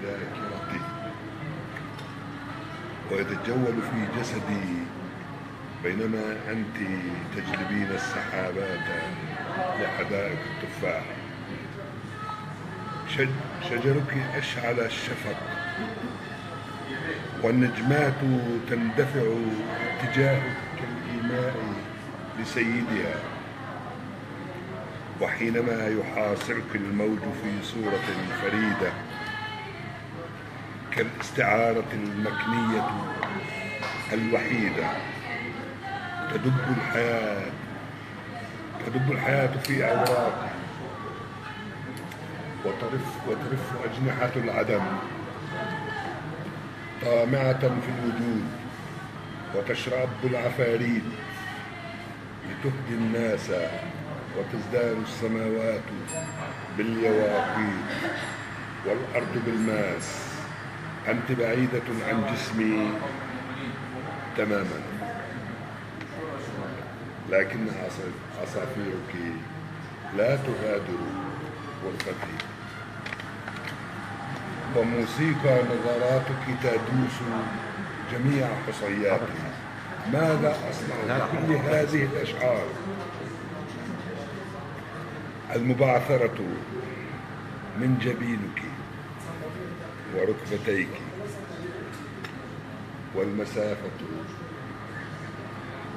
ذاكرتي ويتجول في جسدي بينما أنت تجلبين السحابات لحدائق التفاح. شجرك أشعل الشفق والنجمات تندفع اتجاهك كالإيماء لسيدها، وحينما يحاصرك الموج في صورة فريدة كالاستعارة المكنية الوحيدة تدب الحياة في أوراقي وترف أجنحة العدم طامعة في الوجود، وتشرب العفاريت لتهدي الناس، وتزداد السماوات باليواقيت والأرض بالماس. أنت بعيدة عن جسمي تماما، لكن عصافيرك لا تغادر غرفتي، وموسيقى نظراتك تدوس جميع حصياتي. ماذا أصنع بكل هذه الأشعار المبعثرة من جبينك وركبتيك،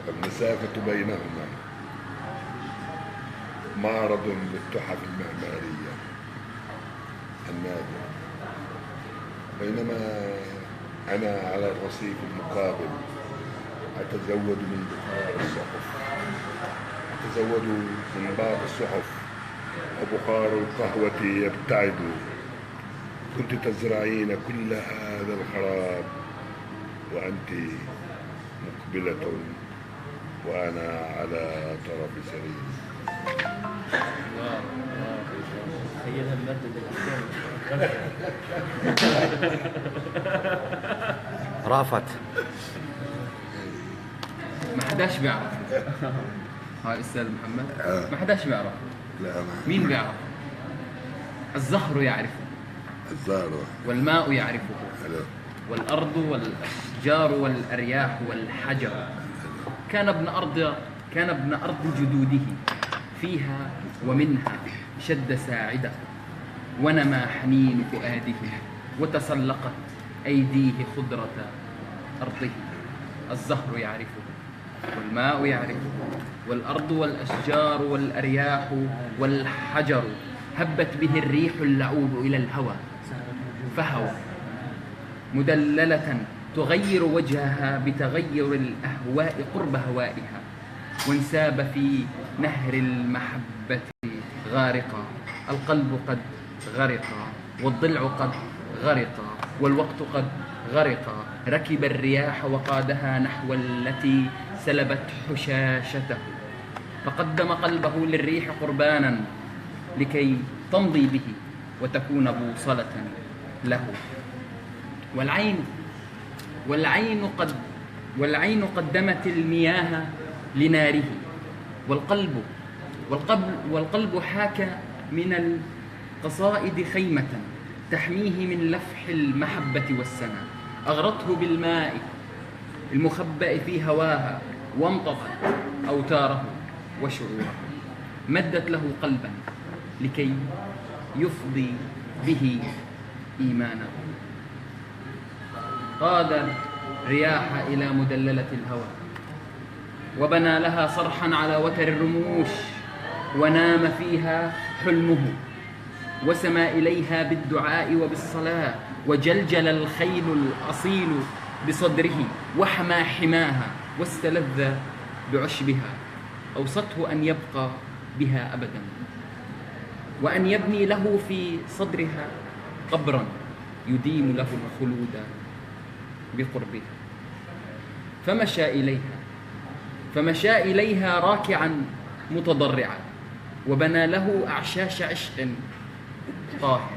والمسافة بينهما معرض للتحف المعمارية النادرة، بينما أنا على الرصيف المقابل أتزود من بعض الصحف وبخار القهوة يبتعد. كنت تزرعين كل هذا الخراب وأنت مقبلة وأنا على طرف سرير. تخيلها المادة رافت ما حداش بيعرف. هاي أستاذ محمد ما حداش بيعرف. لا مين بيعرف؟ الزهر يعرفه، الزهر والماء يعرفه، حلو. والأرض والأشجار والأرياح والحجر. كان ابن أرض جدوده فيها ومنها شد ساعده، ونمى حنين فؤاده، وتسلقت أيديه خضرة أرضه. الزهر يعرفه، والماء يعرفه، والأرض والأشجار والأرياح والحجر. هبت به الريح اللعوب إلى الهوى فهوى، مدللة تغير وجهها بتغير الأهواء قرب هوائها، وانساب في نهر المحبة غارقا. القلب قد غرق، والضلع قد غرق، والوقت قد غرق. ركب الرياح وقادها نحو التي سلبت حشاشته، فقدم قلبه للريح قربانا لكي تمضي به وتكون بوصلة له. والعين قدمت المياه لناره، والقلب حاك من القصائد خيمة تحميه من لفح المحبة والسنا. أغرته بالماء المخبأ في هواها، وامتطت أوتاره وشعوره. مدت له قلبا لكي يفضي به إيمانه. قاد رياح إلى مدللة الهوى، وبنى لها صرحا على وتر الرموش، ونام فيها حلمه، وسمى إليها بالدعاء وبالصلاة. وجلجل الخيل الأصيل بصدره، وحمى حماها، واستلذ بعشبها. أوصته أن يبقى بها أبدا، وأن يبني له في صدرها قبرا يديم له الخلود بقربها. فمشى إليها راكعا متضرعا، وبنى له أعشاش عشق طاهر.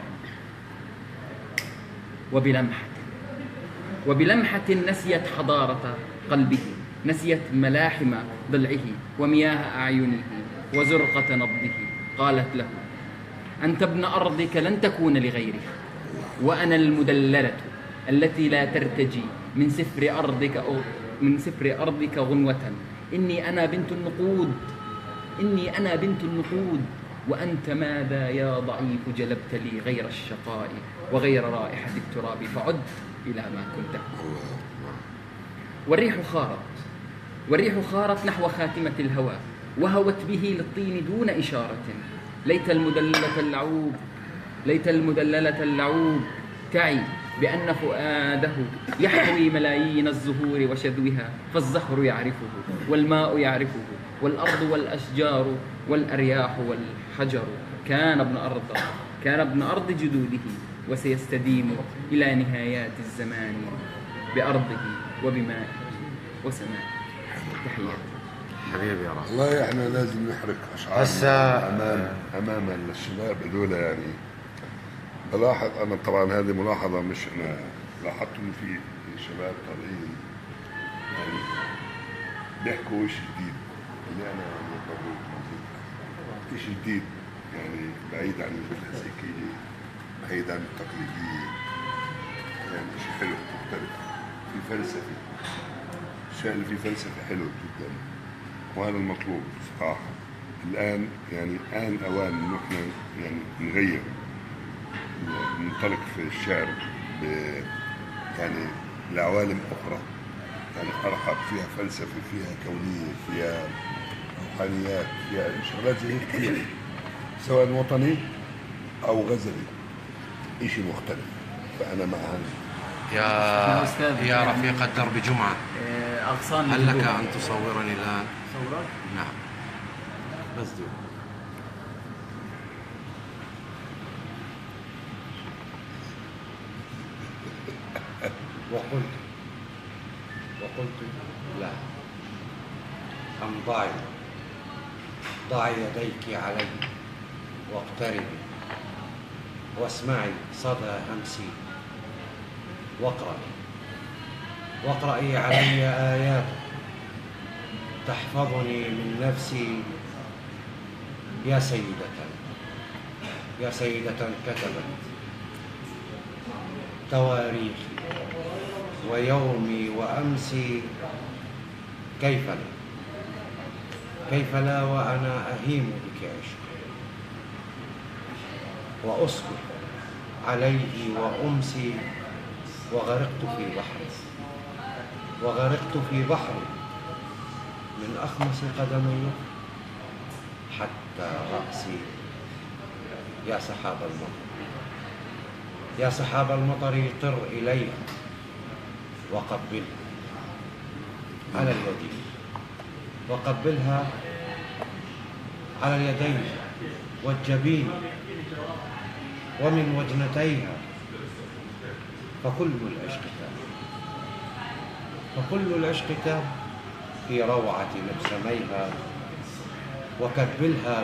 وبلمحة نسيت حضارة قلبه، نسيت ملاحم ضلعه ومياه أعينه وزرقة نبضه. قالت له: أنت ابن أرضك لن تكون لغيرها، وأنا المدللة التي لا ترتجي من سفر أرضك غنوة. إني أنا بنت النقود، إني أنا بنت النقود، وأنت ماذا يا ضعيف جلبت لي غير الشقاء وغير رائحة التراب، فعد إلى ما كنت. والريح خارت نحو خاتمة الهوى، وهوت به للطين دون إشارة. ليت المدللة اللعوب تعي بأن فؤاده يحوي ملايين الزهور وشذوها، فالزهر يعرفه والماء يعرفه والأرض والأشجار والأرياح والحجر. كان ابن أرض جدوده، وسيستديم إلى نهايات الزمان بأرضه وبمائه وسمائه. تحياتي حبيبي يا رب. والله احنا لازم نحرك اشعار امام الشباب هذول. يعني بلاحظ انا طبعا هذه ملاحظه، مش انا لاحظت انه في شباب طالعين يعني بيحكوا شيء جديد، اللي انا بقول شيء جديد، يعني بعيد عن الكلاسيكيه، بعيد عن التقليديه، يعني شيء حلو مختلف، في فلسفه، الشيء اللي فيه فلسفه حلو جدا، وهذا المطلوب صراحه. الان يعني آن اوان انه احنا يعني نغير، ننطلق في الشعر يعني لعوالم اخرى، يعني ارحب، فيها فلسفه، فيها كونيه، فيها روحانيات، فيها شغلات زي هيك كثير، سواء وطني او غزلي، شيء مختلف. فانا مع يا رفيق الدرب جمعة، أغصان هل لك أن تصورني الآن؟ صورك؟ نعم، بس دول. وقلت لا، أم ضعي يديك علي واقتربي واسمعي صدى همسي، واقرأي علي آيات تحفظني من نفسي. يا سيدة كتبت تواريخي ويومي وأمسي، كيف لا وأنا أهيم بك عشقي، وأصبح عليه وأمسي، وغرقت في بحر من أخمص قدمي حتى رأسي. يا سحاب المطر طر إلي وقبلها على اليدين، وقبلها على اليدين والجبين ومن وجنتيها، فكل العشق تام في روعة مبسميها، وكبلها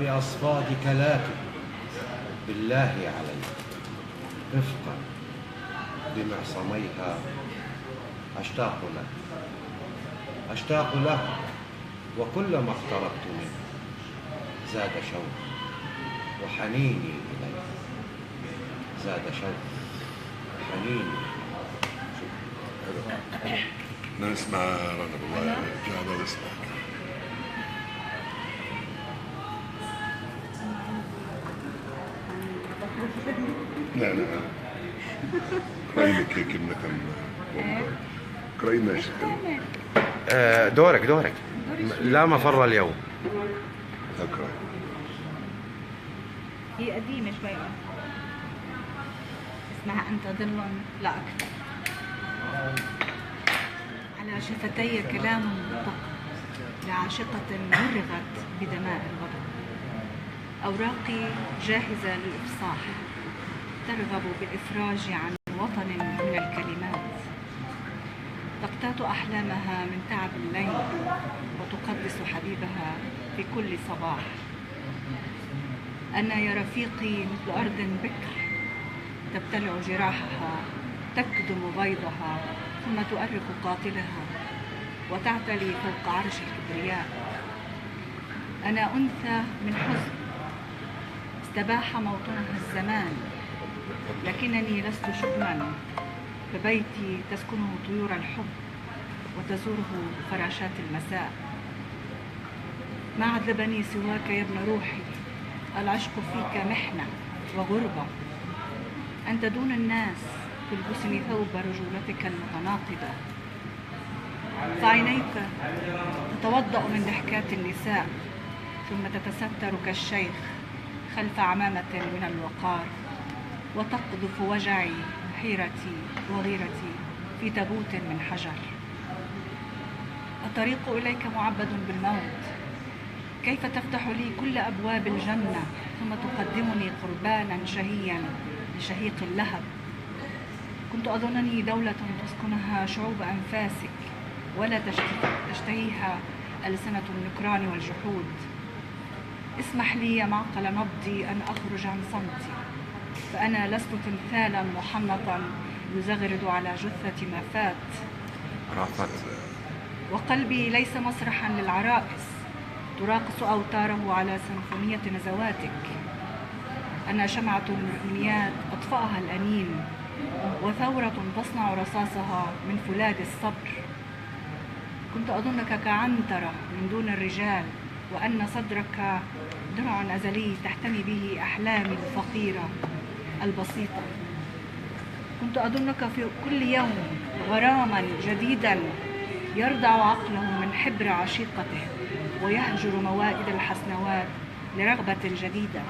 بأصفادك لكن بالله عليك رفقا بمعصميها. أشتاق له وكلما اقتربت منه زاد شوقي وحنيني إليه، نسمع رغب الله جعل نسمع. لا قرينا كيف كنا قرينا ايش دورك لا مفر اليوم. اقرا. هي قديمة شوي، اسمها أنت ظل لا أكثر. على شفتي كلام منطق لعاشقة مرغت بدماء الغضب، أوراقي جاهزة للإفصاح ترغب بالإفراج عن وطن من الكلمات، تقتات أحلامها من تعب الليل وتقدس حبيبها في كل صباح. أنا يا رفيقي مثل أرض بكر تبتلع جراحها، تكدم بيضها ثم تؤرق قاتلها وتعتلي فوق عرش الكبرياء. أنا أنثى من حزن استباح موطنها الزمان، لكنني لست شبما، فبيتي تسكنه طيور الحب وتزوره فراشات المساء. ما عذبني سواك يا ابن روحي، العشق فيك محنة وغربة. أنت دون الناس تلبسني ثوب رجولتك المتناقضة، فعينيك تتوضأ من ضحكات النساء ثم تتستر كالشيخ خلف عمامة من الوقار، وتقذف وجعي حيرتي وغيرتي في تابوت من حجر. الطريق إليك معبد بالموت، كيف تفتح لي كل أبواب الجنة ثم تقدمني قربانا شهيا لشهيق اللهب. كنت أظنني دولة تسكنها شعوب أنفاسك ولا تشتهيها ألسنة النكران والجحود. اسمح لي يا معقل نبضي أن أخرج عن صمتي، فأنا لست تمثالا محنطا يزغرد على جثة ما فات، وقلبي ليس مسرحا للعرائس تراقص أوتاره على سيمفونية نزواتك. أنا شمعة الأمنيات أطفأها الأنين، وثورة تصنع رصاصها من فولاذ الصبر. كنت أظنك كعنترة من دون الرجال، وأن صدرك درع أزلي تحتمي به أحلامي الفقيرة البسيطة. كنت أظنك في كل يوم غراما جديدا يرضع عقله من حبر عشيقته ويهجر موائد الحسنوات لرغبة جديدة.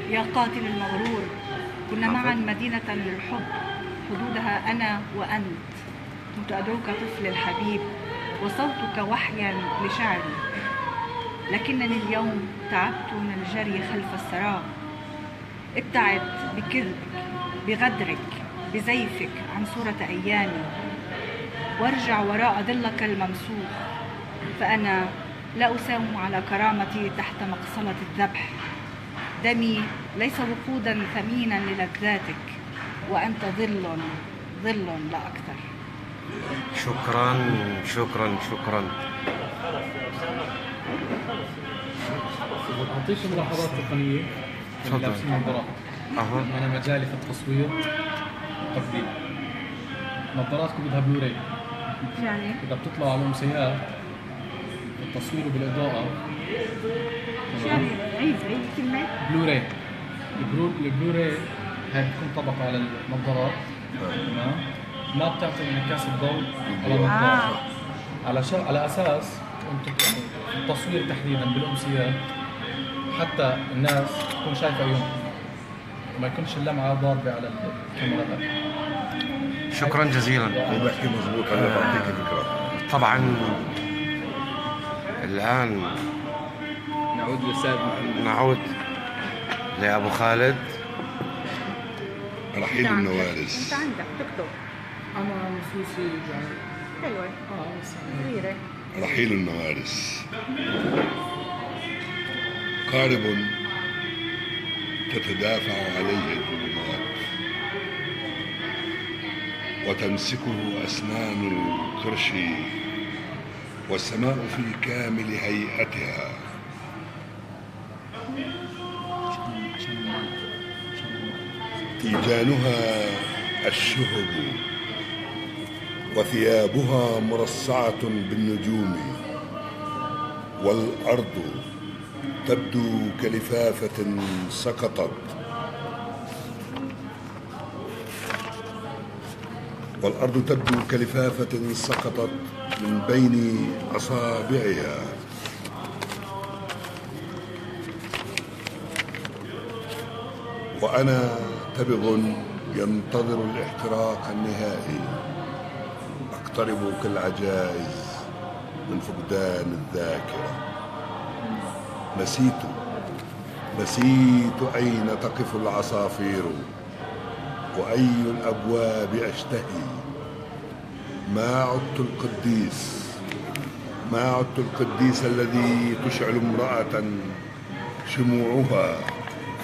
يا قاتل المغرور، كنا معا مدينة للحب حدودها أنا وأنت. كنت أدعوك طفل الحبيب وصوتك وحيا لشعري، لكنني اليوم تعبت من الجري خلف السراب. ابتعد بكذبك، بغدرك، بزيفك عن صورة أيامي، وارجع وراء ظلك الممسوح، فأنا لا أساوم على كرامتي تحت مقصلة الذبح. دمي ليس وقودا ثمينا للذاتك، وأنت ظل لا أكثر. شكرا شكرا شكرا. أعطيك ملاحظات تقنية. تفضل. لابسين نظارات. أنا مجالي في التصوير والتقديم. نظاراتكم بدها بلوراي. يعني إذا بتطلعوا على الأمسيات بالتصوير وبالإضاءة. يعني عيد كلمة بلوراي. البلوراي هاي بتكون طبقة على النظارات. تمام. ما بتعطي انعكاس الضوء على النظارة. على أساس أنتم التصوير تحديدا بالأمسيات حتى الناس تكون شايفة عيونكم وما يكونش اللمعة ضاربة على الكاميرا. شكرا جزيلا. هو بحكي مضبوط. أنا بعطيك فكرة. طبعا الآن نعود لأستاذ نعود لأبو خالد. رحيل النوارس. أنت عندك تكتب أنا نصوصي يعني حلوة صغيرة. رحيل النوارس. قارب تتدافع عليه الظلمات وتمسكه أسنان القرش، والسماء في كامل هيئتها. تيجانها الشهب وثيابها مرصعة بالنجوم، والأرض تبدو كلفافة سقطت، من بين أصابعها. وأنا تبغ ينتظر الاحتراق النهائي، أقترب كالعجائز من فقدان الذاكرة. نسيت أين تقف العصافير وأي الأبواب أشتهي. ما عدت القديس الذي تشعل امرأة شموعها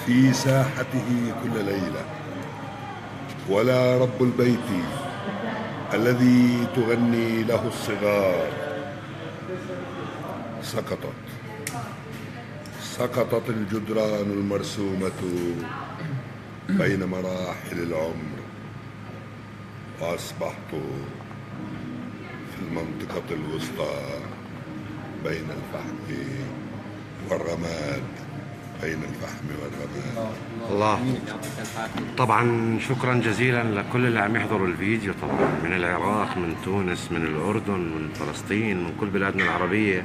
في ساحته كل ليلة، ولا رب البيت الذي تغني له الصغار. سقطت سقطت الجدران المرسومة بين مراحل العمر، وأصبحت في المنطقة الوسطى بين الفحم والرماد، بين الفحم والرماد. الله. طبعا شكرا جزيلا لكل اللي عم يحضروا الفيديو، طبعا من العراق، من تونس، من الأردن، من فلسطين، من كل بلادنا العربية.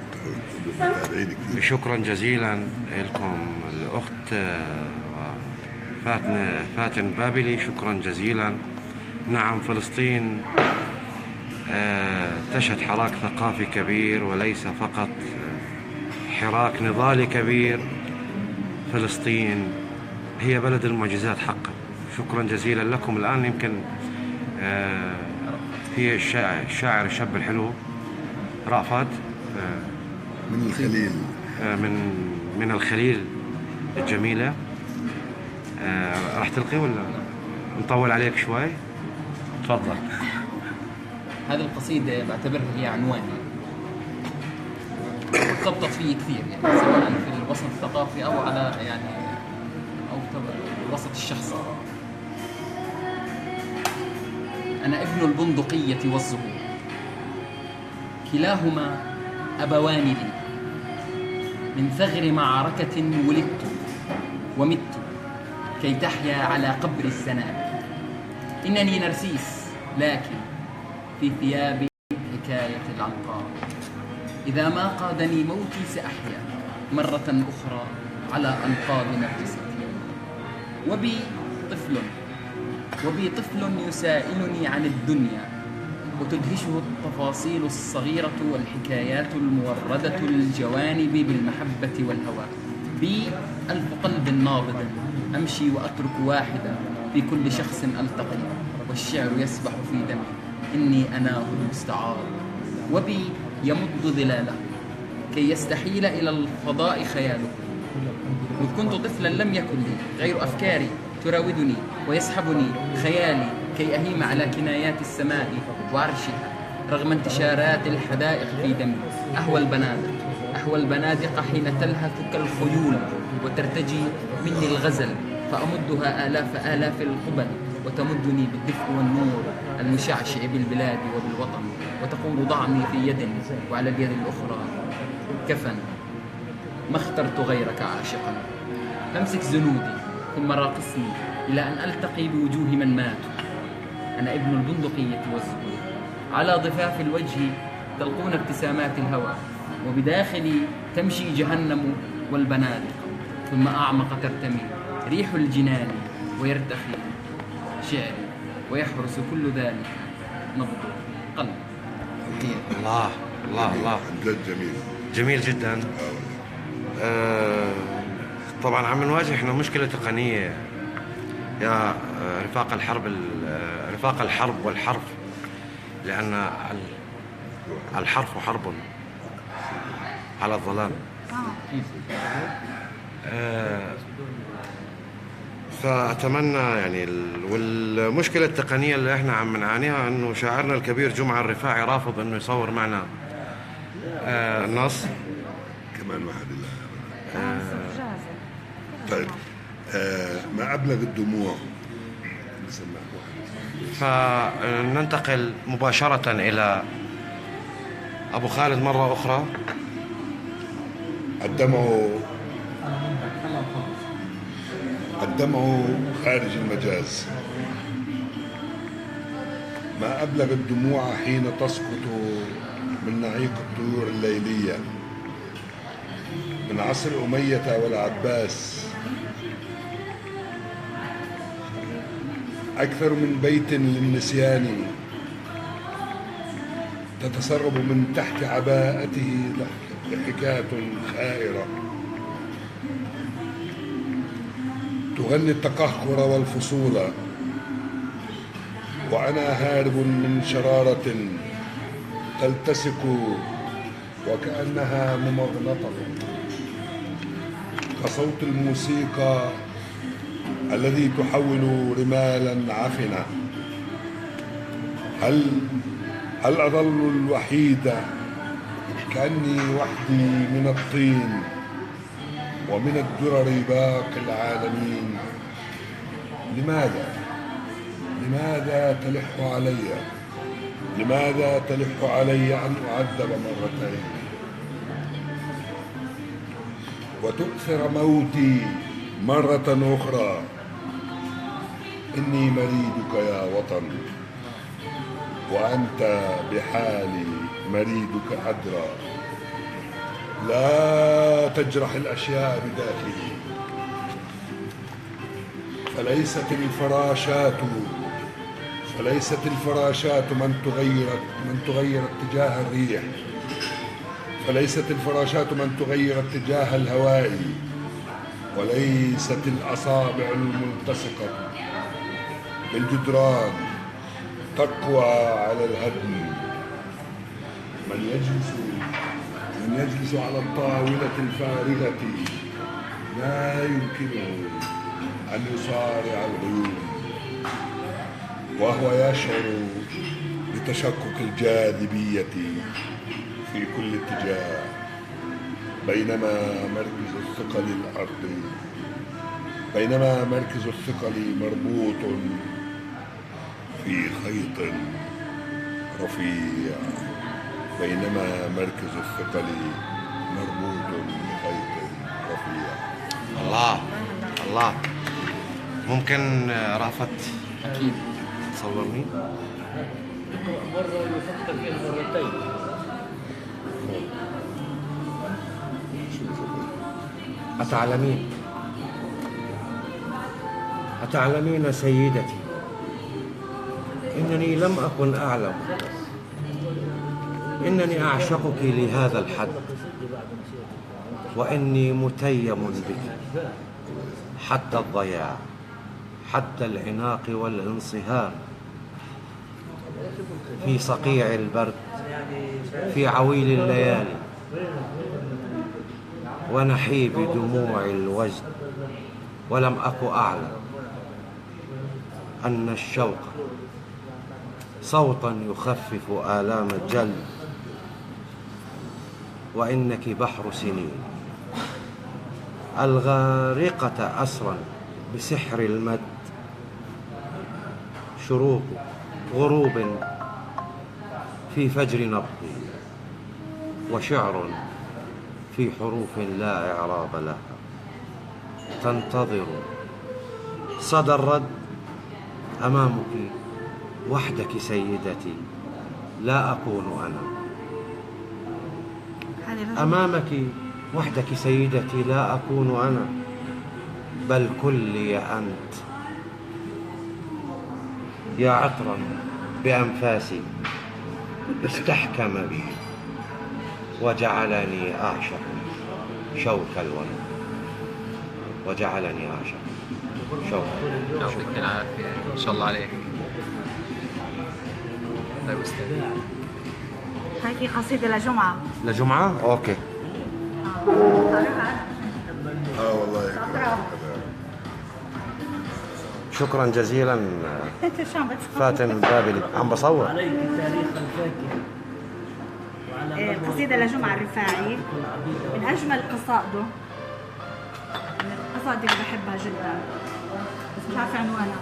شكرا جزيلا لكم الأخت فاتن بابلي، شكرا جزيلا. نعم، فلسطين تشهد حراك ثقافي كبير وليس فقط حراك نضالي كبير. فلسطين هي بلد المعجزات حقا. شكرا جزيلا لكم. الآن يمكن هي الشاعر الشاب الحلو رأفت من الخليل، من الخليل الجميلة. راح تلقي ولا نطول عليك شوي؟ تفضل. هذه القصيدة بعتبرها هي عنواني، ارتبطت فيه كثير، يعني سواء في الوسط الثقافي أو على أو الوسط الشخصي. أنا ابن البندقية والزهور، كلاهما أبوان لي. من ثغر معركة ولدت ومت كي تحيا على قبر السنابل. إنني نرسيس لكن في ثياب حكاية العنقاء. إذا ما قادني موتي سأحيا مرة أخرى على أنقاض نرجستي. وبي طفل يسائلني عن الدنيا، وتدهشه التفاصيل الصغيرة والحكايات الموردة الجوانب بالمحبة والهوى. بي ألف قلب نابض أمشي وأترك واحدا في كل شخص ألتقي، والشعر يسبح في دمي إني أناه المستعار. وبي يمد ظلاله كي يستحيل إلى الفضاء خياله. إذ كنت طفلا لم يكن لي غير أفكاري تراودني ويسحبني خيالي كي أهيم على كنايات السماء وعرشها، رغم انتشارات الحدائق في دمي. أهوى البنادق حين تلهث كالخيول وترتجي مني الغزل، فأمدها آلاف القبل وتمدني بالدفء والنور المشعشع بالبلاد وبالوطن، وتقول ضعني في يد وعلى اليد الأخرى كفن. ما اخترت غيرك عاشقا، فامسك زنودي ثم راقصني إلى أن ألتقي بوجوه من ماتوا. أنا ابن البندقية والزهور، على ضفاف الوجه تلقون ابتسامات الهوى، وبداخلي تمشي جهنم والبنادق، ثم أعمق ترتمي ريح الجنان ويرتخي شعري، ويحرس كل ذلك نبض قلب. الله الله الله، جد جميل، جميل جدا. طبعا عم نواجه احنا مشكلة تقنية يا رفاق الحرب والحرف، لأن الحرف حرب على الظلام. فأتمنى يعني والمشكلة التقنية اللي احنا عم نعانيها انه شاعرنا الكبير جمعة الرفاعي رافض انه يصور معنا النص. كمان واحد طيب ما أبلغ الدموع. فننتقل مباشرة إلى أبو خالد مرة أخرى. الدمع خارج المجاز. ما أبلغ الدموع حين تسقط من نعيق الطيور الليلية، من عصر أمية والعباس. أكثر من بيت للنسيان تتسرب من تحت عباءته ضحكات خائرة تغني التقهقر والفصول، وأنا هارب من شرارة تلتسك وكأنها ممغنطة كصوت الموسيقى الذي تحول رمالا عفنة. هل أظل الوحيد كأني وحدي من الطين ومن الدرر باقي العالمين. لماذا تلح علي؟ لماذا تلح علي أن أعذب مرتين وتؤثر موتي مرة أخرى؟ إني مريدك يا وطن، وأنت بحالي مريدك أدرى. لا تجرح الأشياء بداخلي، فليست الفراشات من تغير اتجاه الريح، فليست الفراشات من تغير اتجاه الهواء، وليست الأصابع الملتصقة بالجدران تقوى على الهدم. من يجلس على الطاولة الفارغة لا يمكنه أن يصارع الغيوم، وهو يشعر بتشكك الجاذبية في كل اتجاه، بينما مركز الثقل مربوط في خيط رفيع. الله. ممكن رافت أكيد. تصورني؟ مرة يفكر فيها مرتين. أتعلمين سيدتي، إنني لم أكن أعلم إنني أعشقك لهذا الحد، وإني متيم بك حتى الضياع، حتى العناق والانصهار، في صقيع البرد، في عويل الليالي، ونحيب دموع الوجد. ولم أك أعلم أن الشوق صوتا يخفف آلام الجلد، وإنك بحر سنين الغارقة أسرا بسحر المد، شروق غروب في فجر نبضي، وشعر في حروف لا إعراب لها، تنتظر صدى الرد. أمامك وحدك سيدتي لا أكون أنا، أمامك وحدك سيدتي لا أكون أنا، بل كلي أنت، يا عطرا بأنفاسي استحكم بي وجعلني أعشق شوك الورد، وجعلني أعشق شوك. يعطيك العافية إن شاء الله عليك. طيب أستاذ، هاي في قصيدة لجمعة. أوكي. والله شكرا جزيلا انت شو عم بتصور؟ فاتن البابلي. عم بصور عليك تاريخ الفاكهة وعلى قصيدة لجمعة الرفاعي من أجمل قصائده، من القصائد اللي بحبها جدا، بس مش عارفة عنوانها.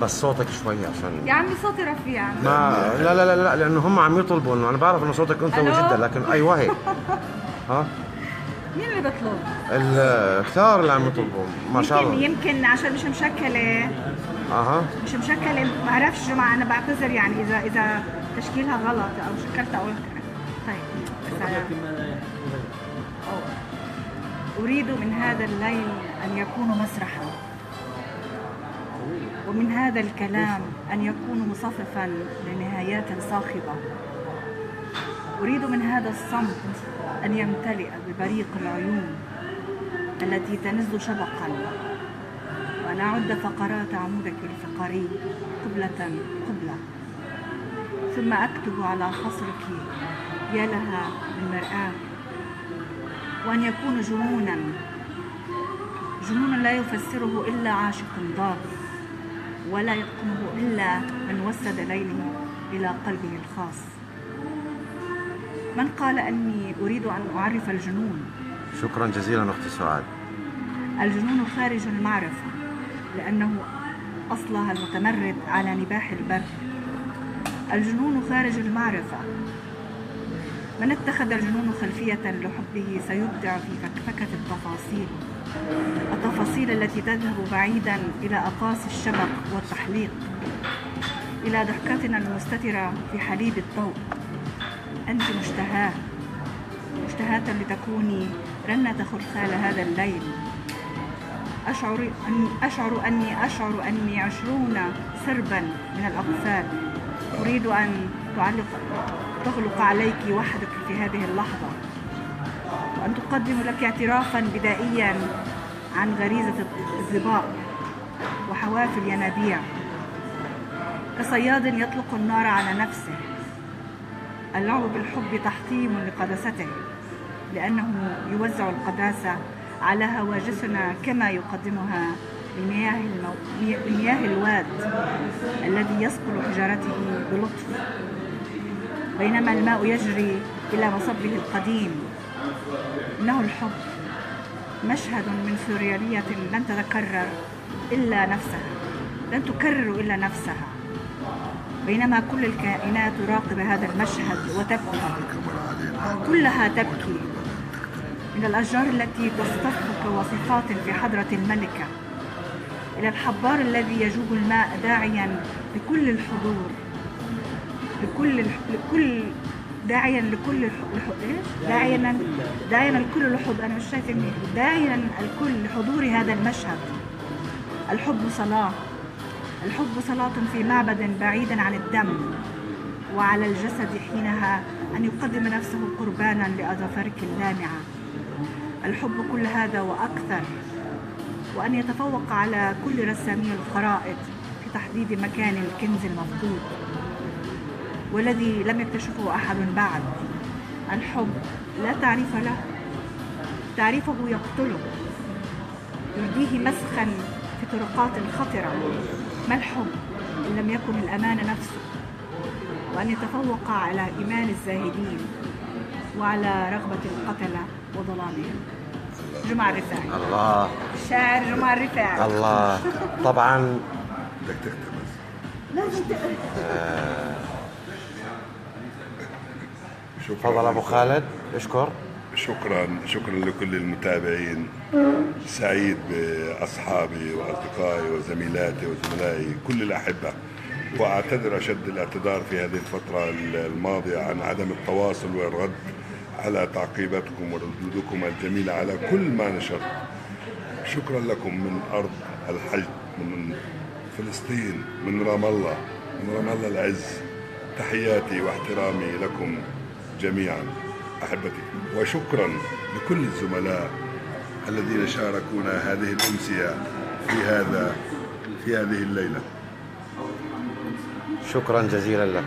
بس صوتك شوي عشان يا عمي صوتي رفيع. ما لا لانه هم عم يطلبوا انه انا بعرف انه صوتك انثوي جدا، لكن ايوه هيك. ها مين اللي بيطلب؟ الكثار اللي عم يطلبوا ما شاء الله. يمكن عشان مش مشكلة. مش مشكلة، ما بعرفش جماعة، أنا بعتذر يعني إذا تشكيلها غلط أو شكلتها أو طيب. أريد من هذا الليل أن يكون مسرحا، ومن هذا الكلام أن يكون مصففا لنهايات صاخبة. أريد من هذا الصمت أن يمتلئ ببريق العيون التي تنز شبقا، وأن أعد فقرات عمودك الفقري قبلة قبلة، ثم أكتب على خصرك يا لها من مرآة، وأن يكون جنونا لا يفسره إلا عاشق ضار، ولا يقومه إلا من وسد ليله إلى قلبه الخاص. من قال أني أريد أن أعرف الجنون؟ شكرا جزيلا أختي سعاد. الجنون خارج المعرفة، لأنه أصلها المتمرد على نباح البر. الجنون خارج المعرفة. من اتخذ الجنون خلفية لحبه سيبدع في فكفكة التفاصيل التي تذهب بعيدا إلى أقاصي الشبق والتحليق، إلى ضحكتنا المستترة في حليب الضوء. أنت مشتهاة لتكوني رنة خلخال هذا الليل. أشعر أني 20 سربا من الأقفال. أريد أن تغلق عليك وحدك في هذه اللحظة، وأن تقدم لك اعترافا بدائيا عن غريزة الظباء وحواف الينابيع، كصياد يطلق النار على نفسه. اللعب بالحب تحطيم لقداسته، لأنه يوزع القداسة على هواجسنا كما يقدمها بمياه الواد الذي يصقل حجارته بلطف، بينما الماء يجري إلى مصبه القديم. إنه الحب مشهد من سوريالية لن تكرر إلا نفسها، بينما كل الكائنات تراقب هذا المشهد وتبكي، كلها تبكي، من الأشجار التي تصطف كوصفات في حضرة الملكة، إلى الحبار الذي يجوب الماء داعيا لكل الحضور، داعيا لكل الحضور. أنا مش شايفة مني. داعيا الكل لحضور هذا المشهد. الحب صلاة في معبد بعيدا عن الدم، وعلى الجسد حينها أن يقدم نفسه قربانا لأظافرك اللامعة. الحب كل هذا وأكثر، وأن يتفوق على كل رسامي الخرائط في تحديد مكان الكنز المفقود والذي لم يكتشفه أحد بعد. الحب لا تعريف له، تعريفه يقتله، يهديه مسخا في طرقات خطرة. ما الحب إن لم يكن الأمان نفسه، وأن يتفوق على إيمان الزاهدين وعلى رغبة القتلة وظلامهم. جمعة الرفاعي. الله. الشاعر جمعة الرفاعي. الله. طبعا بدك تختم بس. لازم تفضل ابو خالد. اشكر. شكرا لكل المتابعين. سعيد باصحابي واصدقائي وزميلاتي وزملائي كل الاحبه، واعتذر اشد الاعتذار في هذه الفتره الماضيه عن عدم التواصل والرد على تعقيباتكم وردودكم الجميله على كل ما نشرت. شكرا لكم من ارض الحج، من فلسطين، من رام الله العز. تحياتي واحترامي لكم جميعا احبتي، وشكرا لكل الزملاء الذين شاركونا هذه الامسيه في هذه الليله. شكرا جزيلا لك.